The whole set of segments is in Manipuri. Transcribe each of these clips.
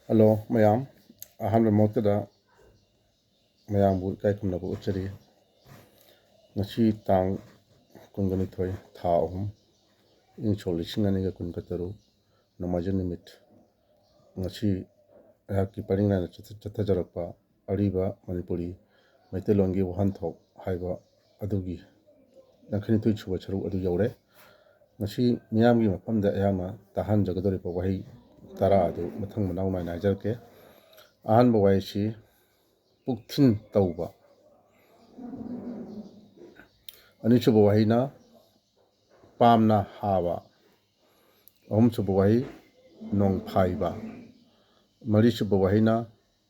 ꯍꯜꯂꯣ ꯃꯌꯥꯝ ꯑꯍꯥꯟꯕ ꯃꯛꯇꯗ ꯃꯌꯥꯝꯕꯨ ꯏꯀꯥꯏ ꯈꯨꯝꯅꯕ ꯎꯠꯆꯔꯤ ꯉꯁꯤ ꯇꯥꯡ 22 ꯊꯥ 3 ꯏꯪ ꯁꯣꯛ 2023 ꯅꯣꯡꯃꯥꯏꯖꯤꯡ ꯅꯨꯃꯤꯠ ꯉꯁꯤ ꯑꯩꯍꯥꯛꯀꯤ ꯄꯔꯤꯡ ꯅꯥꯏꯅ ꯆꯠꯊꯖꯔꯛꯄ ꯑꯔꯤꯕ ꯃꯅꯤꯄꯨꯔꯤ ꯃꯩꯇꯩꯂꯣꯟꯒꯤ ꯋꯥꯍꯟꯊꯣꯛ ꯍꯥꯏꯕ ꯑꯗꯨꯒꯤ 82 ꯁꯨꯕ ꯁꯔꯨꯛ ꯑꯗꯨ ꯌꯧꯔꯦ꯫ ꯉꯁꯤ ꯃꯤꯌꯥꯝꯒꯤ ꯃꯐꯝꯗ ꯑꯩꯍꯥꯛꯅ ꯇꯥꯍꯟꯖꯒꯗꯧꯔꯤꯕ ꯋꯥꯍꯩ 10 ꯑꯗꯨ ꯃꯊꯪ ꯃꯅꯥꯎ ꯅꯥꯏꯅ ꯍꯥꯏꯖꯔꯛꯀꯦ꯫ ꯑꯍꯥꯟꯕ ꯋꯥꯍꯩꯁꯤ ꯄꯨꯛꯊꯤꯟ ꯇꯧꯕ, ꯑꯅꯤꯁꯨꯕ ꯋꯥꯍꯩꯅ ꯄꯥꯝꯅ ꯍꯥꯕ, ꯑꯍꯨꯝꯁꯨꯕ ꯋꯥꯍꯩ ꯅꯣꯡꯐꯥꯏꯕ, ꯃꯔꯤꯁꯨꯕ ꯋꯥꯍꯩꯅ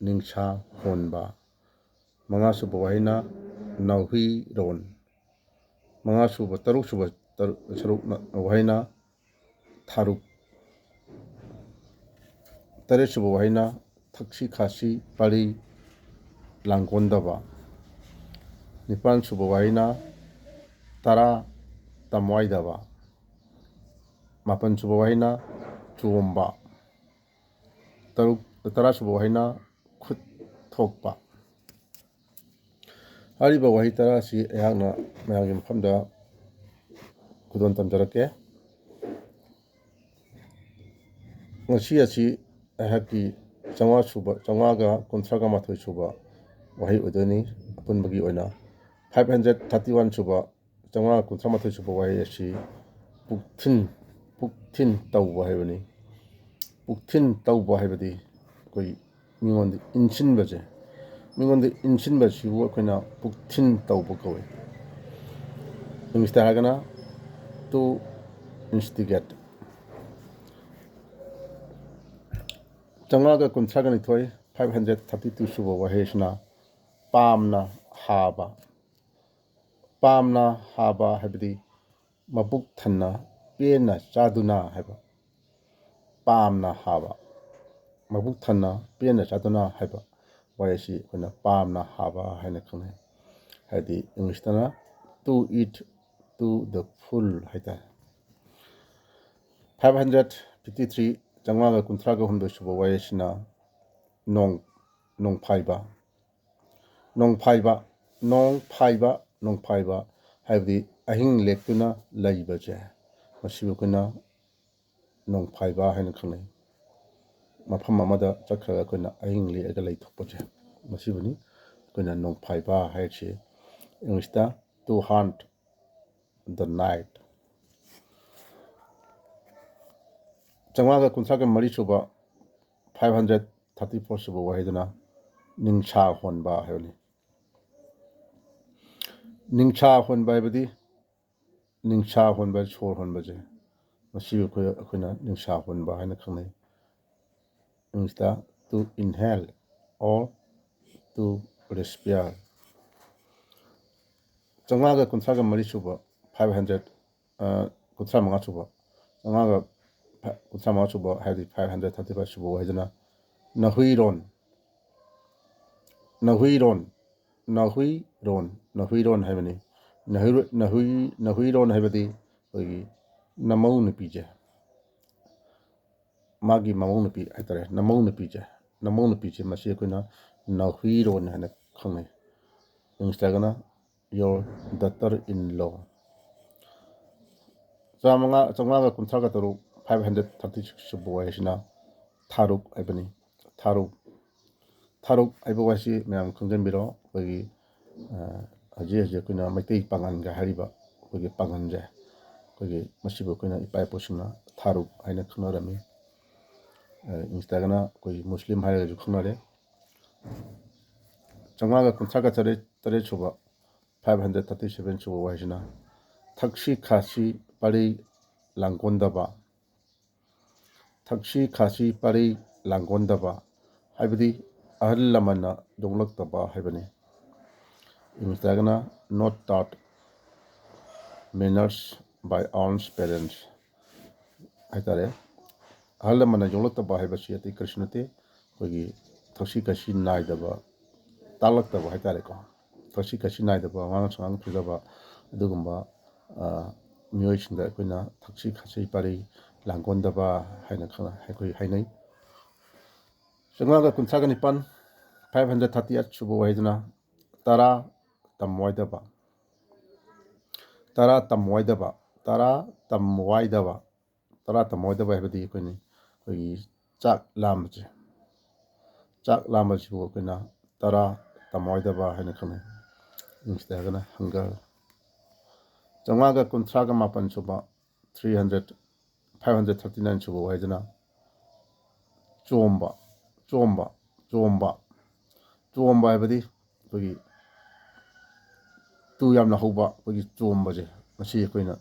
ꯅꯤꯡꯁꯥ ꯍꯣꯟꯕ, ꯃꯉꯥꯁꯨꯕ ꯋꯥꯍꯩꯅ ꯅꯥꯎꯍꯨꯏꯔꯣꯟ, ꯇꯔꯨꯛꯁꯨꯕ ꯋꯥꯍꯩꯅ ꯊꯥꯔꯨꯛ, ꯇꯔꯦꯠꯁꯨꯕ ꯋꯥꯍꯩꯅ ꯊꯛꯁꯤ ꯈꯥꯁꯤ ꯄꯥꯔꯤ ꯂꯥꯡꯒꯣꯟꯗꯕ, ꯅꯤꯄꯥꯜꯁꯨꯕ ꯋꯥꯍꯩꯅ ꯇꯔꯥ ꯇꯝꯋꯥꯏꯗꯕ, ꯃꯥꯄꯜꯁꯨꯕ ꯋꯥꯍꯩꯅ ꯆꯣꯝꯕ, ꯇꯔꯥꯁꯨꯕ ꯋꯥꯍꯩꯅ ꯈꯨꯠ ꯊꯣꯛꯄ꯫ ꯍꯥꯏꯔꯤꯕ ꯋꯥꯍꯩ 10 ꯑꯁꯤ ꯑꯩꯍꯥꯛꯅ ꯃꯌꯥꯝꯒꯤ ꯃꯐꯝꯗ ꯈꯨꯗꯣꯟ ꯇꯝꯖꯔꯛꯀꯦ꯫ ꯉꯁꯤ ꯑꯁꯤ ꯑꯩꯍꯥꯛꯀꯤ 531 ꯁꯨꯕ ꯋꯥꯍꯩ ꯑꯣꯏꯗꯣꯏꯅꯤ꯫ ꯑꯄꯨꯟꯕꯒꯤ ꯑꯣꯏꯅ 531 ꯁꯨꯕ 531 ꯁꯨꯕ ꯋꯥꯍꯩ ꯑꯁꯤ ꯄꯨꯛꯊꯤꯟ ꯇꯧꯕ ꯍꯥꯏꯕꯅꯤ꯫ ꯄꯨꯛꯊꯤꯟ ꯇꯧꯕ ꯍꯥꯏꯕꯗꯤ ꯑꯩꯈꯣꯏ ꯃꯤꯉꯣꯟꯗ ꯏꯟꯁꯤꯟꯕꯁꯦ, ꯃꯤꯉꯣꯟꯗ ꯏꯟꯁꯤꯟꯕꯁꯤꯕꯨ ꯑꯩꯈꯣꯏꯅ ꯄꯨꯛꯊꯤꯟ ꯇꯧꯕ ꯀꯧꯏ꯫ ꯏꯪꯂꯤꯁꯇ ꯍꯥꯏꯔꯒꯅ ꯇꯨ ꯏꯟꯁꯇꯤꯒꯦꯠ꯫ 532 ꯁꯨꯕ ꯋꯥꯍꯩ ꯑꯁꯤꯅ ꯄꯥꯝꯅ ꯍꯥꯕ꯫ ꯄꯥꯝꯅ ꯍꯥꯕ ꯍꯥꯏꯕꯗꯤ ꯃꯕꯨꯛ ꯊꯟꯅ ꯄꯦꯟꯅ ꯆꯥꯗꯨꯅ ꯍꯥꯏꯕ꯫ ꯄꯥꯝꯅ ꯍꯥꯕ, ꯃꯕꯨꯛ ꯊꯟꯅ ꯄꯦꯟꯅ ꯆꯥꯗꯨꯅ ꯍꯥꯏꯕ ꯋꯥꯍꯩ ꯑꯁꯤ ꯑꯩꯈꯣꯏꯅ ꯄꯥꯝꯅ ꯍꯥꯕ ꯍꯥꯏꯅ ꯈꯪꯅꯩ꯫ ꯍꯥꯏꯗꯤ ꯏꯪꯂꯤꯁꯇꯅ ꯇꯨ ꯏꯠ ꯇꯨ ꯗ ꯐꯨꯜ ꯍꯥꯏꯇꯥꯔꯦ꯫ 553 538 ꯁꯨꯕ ꯋꯥꯍꯩ ꯑꯁꯤꯅ ꯅꯣꯡꯐꯥꯏꯕ꯫ ꯅꯣꯡꯐꯥꯏꯕ ꯍꯥꯏꯕꯗꯤ ꯑꯍꯤꯡ ꯂꯦꯛꯇꯨꯅ ꯂꯩꯕꯁꯦ, ꯃꯁꯤꯕꯨ ꯑꯩꯈꯣꯏꯅ ꯅꯣꯡꯐꯥꯏꯕ ꯍꯥꯏꯅ ꯈꯪꯅꯩ꯫ ꯃꯐꯝ ꯑꯃꯗ ꯆꯠꯈ꯭ꯔꯒ ꯑꯩꯈꯣꯏꯅ ꯑꯍꯤꯡ ꯂꯦꯛꯑꯒ ꯂꯩꯊꯣꯛꯄꯁꯦ, ꯃꯁꯤꯕꯨꯅꯤ ꯑꯩꯈꯣꯏꯅ ꯅꯣꯡꯐꯥꯏꯕ ꯍꯥꯏꯔꯤꯁꯤ꯫ ꯏꯪꯂꯤꯁꯇ ꯇꯨ ꯍꯥꯟꯠ ꯗ ꯅꯥꯏꯠ꯫ 534 ꯁꯨꯕ 534 ꯁꯨꯕ ꯋꯥꯍꯩꯗꯨꯅ ꯅꯤꯡꯁꯥ ꯍꯣꯟꯕ ꯍꯥꯏꯕꯅꯤ꯫ ꯅꯤꯡꯁꯥ ꯍꯣꯟꯕ ꯍꯥꯏꯕꯗꯤ ꯅꯤꯡꯁꯥ ꯍꯣꯟꯕ ꯁꯣꯔ ꯍꯣꯟꯕꯁꯦ, ꯃꯁꯤꯕꯨ ꯑꯩꯈꯣꯏꯅ ꯅꯤꯡꯁꯥ ꯍꯣꯟꯕ ꯍꯥꯏꯅ ꯈꯪꯅꯩ꯫ ꯏꯪꯂꯤꯁꯇ ꯇꯨ ꯏꯟꯍꯦꯜ ꯑꯣꯔ ꯇꯨ ꯔꯦꯁꯄꯤꯌꯔ꯫ 534 ꯁꯨꯕ 535 ꯁꯨꯕ 535 ꯁꯨꯕ ꯍꯥꯏꯕꯗꯤ 535 ꯁꯨꯕ ꯋꯥꯍꯩꯗꯨꯅ ꯅꯍꯨꯏꯔꯣꯟ ꯍꯥꯏꯕꯅꯤ꯫ ꯅꯍꯨꯏꯔꯣꯟ ꯍꯥꯏꯕꯗꯤ ꯑꯩꯈꯣꯏꯒꯤ ꯅꯃꯧ ꯅꯨꯄꯤꯁꯦ, ꯃꯥꯒꯤ ꯃꯃꯧ ꯅꯨꯄꯤ ꯍꯥꯏꯇꯥꯔꯦ, ꯅꯃꯧ ꯅꯨꯄꯤꯁꯦ ꯃꯁꯤ ꯑꯩꯈꯣꯏꯅ ꯅꯍꯨꯏꯔꯣꯟ ꯍꯥꯏꯅ ꯈꯪꯅꯩ꯫ ꯏꯪꯂꯤꯁꯇ ꯍꯥꯏꯔꯒꯅ ꯌꯣꯔ ꯗꯇꯔ ꯏꯟ ꯂꯣ꯫ 536 536 ꯁꯨꯕ ꯋꯥꯍꯩꯁꯤꯅ ꯊꯥꯔꯨꯛ ꯍꯥꯏꯕꯅꯤ꯫ ꯊꯥꯔꯨꯛ ꯍꯥꯏꯕ ꯋꯥꯍꯩꯁꯤ ꯃꯌꯥꯝ ꯈꯪꯖꯤꯟꯕꯤꯔꯣ꯫ ꯑꯩꯈꯣꯏꯒꯤ ꯍꯧꯖꯤꯛ ꯑꯩꯈꯣꯏꯅ ꯃꯩꯇꯩ ꯄꯥꯉꯟꯒ ꯍꯥꯏꯔꯤꯕ ꯑꯩꯈꯣꯏꯒꯤ ꯄꯥꯉꯟꯁꯦ, ꯃꯁꯤꯕꯨ ꯑꯩꯈꯣꯏꯅ ꯏꯄꯥ ꯏꯄꯨꯁꯤꯡꯅ ꯊꯥꯔꯨꯛ ꯍꯥꯏꯅ ꯈꯪꯅꯔꯝꯃꯤ꯫ ꯏꯪꯂꯤꯁꯇ ꯍꯥꯏꯔꯒꯅ ꯑꯩꯈꯣꯏ ꯃꯨꯁꯂꯤꯝ ꯍꯥꯏꯔꯒꯁꯨ ꯈꯪꯅꯔꯦ꯫ 538 ꯁꯨꯕ 537 ꯁꯨꯕ ꯋꯥꯍꯩꯁꯤꯅ ꯊꯛꯁꯤ ꯈꯥꯁꯤ ꯄꯥꯔꯤ ꯂꯥꯡꯒꯣꯟꯗꯕ꯫ ꯊꯛꯁꯤ ꯈꯥꯁꯤ ꯄꯥꯔꯤ ꯂꯥꯡꯒꯣꯟꯗꯕ ꯍꯥꯏꯕꯗꯤ ꯑꯍꯜ ꯂꯃꯟꯅ ꯌꯣꯛꯂꯛꯇꯕ ꯍꯥꯏꯕꯅꯤ꯫ ꯏꯪꯂꯤꯁꯇ ꯍꯥꯏꯔꯒꯅ ꯅꯣꯠ ꯇꯥꯎꯠ ꯃꯦꯅꯔꯁ ꯕꯥꯏ ꯑꯥꯎꯟꯁ ꯄꯦꯔꯦꯟꯁ ꯍꯥꯏꯇꯥꯔꯦ꯫ ꯑꯍꯜ ꯂꯃꯟꯅ ꯌꯣꯛꯂꯛꯇꯕ ꯍꯥꯏꯕꯁꯤ ꯑꯇꯩ ꯀꯔꯤꯁꯨ ꯅꯠꯇꯦ, ꯑꯩꯈꯣꯏꯒꯤ ꯊꯛꯁꯤ ꯈꯥꯁꯤ ꯅꯥꯏꯗꯕ, ꯇꯥꯛꯂꯛꯇꯕ ꯍꯥꯏꯇꯥꯔꯦꯀꯣ꯫ ꯊꯛꯁꯤ ꯈꯥꯁꯤ ꯅꯥꯏꯗꯕ, ꯑꯉꯥꯡ ꯁꯉꯥꯡ ꯐꯨꯖꯕ, ꯑꯗꯨꯒꯨꯝꯕ ꯃꯤꯑꯣꯏꯁꯤꯡꯗ ꯑꯩꯈꯣꯏꯅ ꯊꯛꯁꯤ ꯈꯥꯁꯤ ꯄꯥꯔꯤ ꯂꯥꯡꯒꯣꯟꯗꯕ ꯍꯥꯏꯅ ꯑꯩꯈꯣꯏ ꯍꯥꯏꯅꯩ꯫ ꯆꯥꯝꯃꯉꯥꯒ ꯀꯨꯟꯊ꯭ꯔꯥꯒ ꯅꯤꯄꯥꯟ 538 ꯁꯨꯕ ꯋꯥꯍꯩꯗꯨꯅ ꯇꯔꯥ ꯇꯝꯋꯥꯏꯗꯕ ꯇꯔꯥ ꯇꯝꯋꯥꯏꯗꯕ ꯇꯔꯥ ꯇꯝꯋꯥꯏꯗꯕ ꯇꯔꯥ ꯇꯝꯋꯥꯏꯗꯕ ꯍꯥꯏꯕꯗꯤ ꯑꯩꯈꯣꯏꯒꯤ ꯆꯥꯛ ꯂꯥꯝꯕꯁꯦ ꯆꯥꯛ ꯂꯥꯝꯕꯁꯤꯕꯨ ꯑꯩꯈꯣꯏꯅ ꯇꯔꯥ ꯇꯝꯋꯥꯏꯗꯕ ꯍꯥꯏꯅ ꯈꯪꯅꯩ ꯏꯪꯂꯤꯁꯇ ꯍꯥꯏꯔꯒꯅ ꯍꯪꯒꯔ ꯆꯥꯝꯃꯉꯥꯒ ꯀꯨꯟꯊ꯭ꯔꯥꯒ ꯃꯥꯄꯟ ꯁꯨꯕ 539 ꯁꯨꯕ ꯋꯥꯍꯩꯗꯨꯅ ꯆꯣꯝꯕ ꯆꯣꯝꯕ ꯆꯣꯝꯕ ꯆꯣꯝꯕ ꯍꯥꯏꯕꯗꯤ ꯑꯩꯈꯣꯏꯒꯤ ꯇꯨ ꯌꯥꯝꯅ ꯍꯧꯕ ꯑꯩꯈꯣꯏꯒꯤ ꯆꯣꯝꯕꯁꯦ ꯃꯁꯤ ꯑꯩꯈꯣꯏꯅ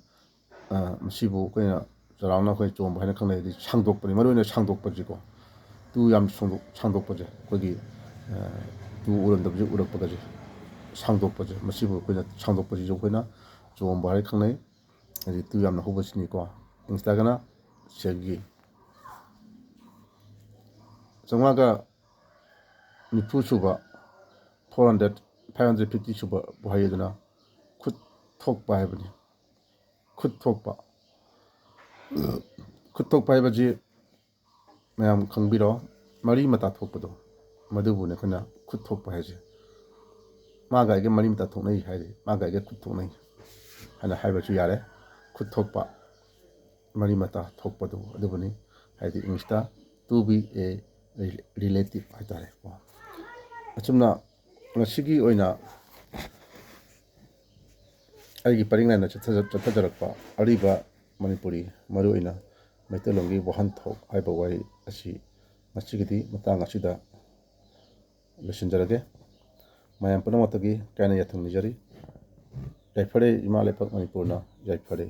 ꯃꯁꯤꯕꯨ ꯑꯩꯈꯣꯏꯅ ꯆꯥꯎꯔꯥꯛꯅ ꯑꯩꯈꯣꯏ ꯆꯣꯝꯕ ꯍꯥꯏꯅ ꯈꯪꯅꯩ ꯍꯥꯏꯗꯤ ꯁꯥꯡꯗꯣꯛꯄꯅꯤ ꯃꯔꯨꯑꯣꯏꯅ ꯁꯥꯡꯗꯣꯛꯄꯁꯤꯀꯣ ꯇꯨ ꯌꯥꯝ ꯁꯥꯡꯗꯣꯛꯄꯁꯦ ꯑꯩꯈꯣꯏꯒꯤ ꯇꯨ ꯎꯔꯝꯗꯕꯁꯦ ꯎꯔꯛꯄꯒꯁꯦ ꯁꯥꯡꯗꯣꯛꯄꯁꯦ ꯃꯁꯤꯕꯨ ꯑꯩꯈꯣꯏꯅ ꯁꯥꯡꯗꯣꯛꯄꯁꯤꯁꯨ ꯑꯩꯈꯣꯏꯅ ꯆꯣꯝꯕ ꯍꯥꯏꯅ ꯈꯪꯅꯩ ꯍꯥꯏꯗꯤ ꯇꯨ ꯌꯥꯝꯅ ꯍꯧꯕꯁꯤꯅꯤꯀꯣ ꯏꯪꯂꯤꯁꯇꯒꯅ ꯆꯦꯒꯤ ꯆꯥꯝꯃꯉꯥꯒ ꯅꯤꯐꯨ ꯁꯨꯕ 550 ꯁꯨꯕ ꯋꯥꯍꯩ ꯑꯗꯨꯅ ꯈꯨꯠ ꯊꯣꯛꯄ ꯍꯥꯏꯕꯅꯤ ꯈꯨꯠ ꯊꯣꯛꯄ ꯈꯨꯠ ꯊꯣꯛꯄ ꯍꯥꯏꯕꯁꯤ ꯃꯌꯥꯝ ꯈꯪꯕꯤꯔꯣ ꯃꯔꯤ ꯃꯇꯥ ꯊꯣꯛꯄꯗꯣ ꯃꯗꯨꯕꯨꯅꯦ ꯑꯩꯈꯣꯏꯅ ꯈꯨꯠ ꯊꯣꯛꯄ ꯍꯥꯏꯁꯦ ꯃꯥꯒ ꯑꯩꯒ ꯃꯔꯤ ꯃꯇꯥ ꯊꯣꯛꯅꯩ ꯍꯥꯏꯗꯤ ꯃꯥꯒ ꯑꯩꯒ ꯈꯨꯠ ꯊꯣꯛꯅꯩ ꯍꯥꯏꯅ ꯍꯥꯏꯕꯁꯨ ꯌꯥꯔꯦ ꯈꯨꯠ ꯊꯣꯛꯄ ꯃꯔꯤ ꯃꯇꯥ ꯊꯣꯛꯄꯗꯨ ꯑꯗꯨꯕꯨꯅꯤ ꯍꯥꯏꯗꯤ ꯏꯪꯂꯤꯁꯇ ꯇꯨ ꯕꯤ ꯑꯦ ꯔꯤꯂꯦꯇꯤꯞ ꯍꯥꯏꯇꯥꯔꯦꯀꯣ ꯑꯁꯨꯝꯅ ꯉꯁꯤꯒꯤ ꯑꯣꯏꯅ ꯑꯩꯒꯤ ꯄꯔꯤꯡ ꯅꯥꯏꯅ ꯆꯠꯊꯖꯔꯛꯄ ꯑꯔꯤꯕ ꯃꯅꯤꯄꯨꯔꯤ ꯃꯔꯨꯑꯣꯏꯅ ꯃꯩꯇꯩꯂꯣꯟꯒꯤ ꯋꯥꯍꯟꯊꯣꯛ ꯍꯥꯏꯕ ꯋꯥꯍꯩ ꯑꯁꯤ ꯉꯁꯤꯒꯤꯗꯤ ꯃꯇꯥꯡ ꯑꯁꯤꯗ ꯂꯣꯏꯁꯤꯟꯖꯔꯒꯦ ꯃꯌꯥꯝ ꯄꯨꯝꯅꯃꯛꯇꯒꯤ ꯀꯥꯏꯅ ꯌꯥꯊꯪ ꯅꯤꯖꯔꯤ ꯌꯥꯏꯐꯔꯦ ꯏꯃꯥ ꯂꯩꯄꯥꯛ ꯃꯅꯤꯄꯨꯔꯅ ꯌꯥꯏꯐꯔꯦ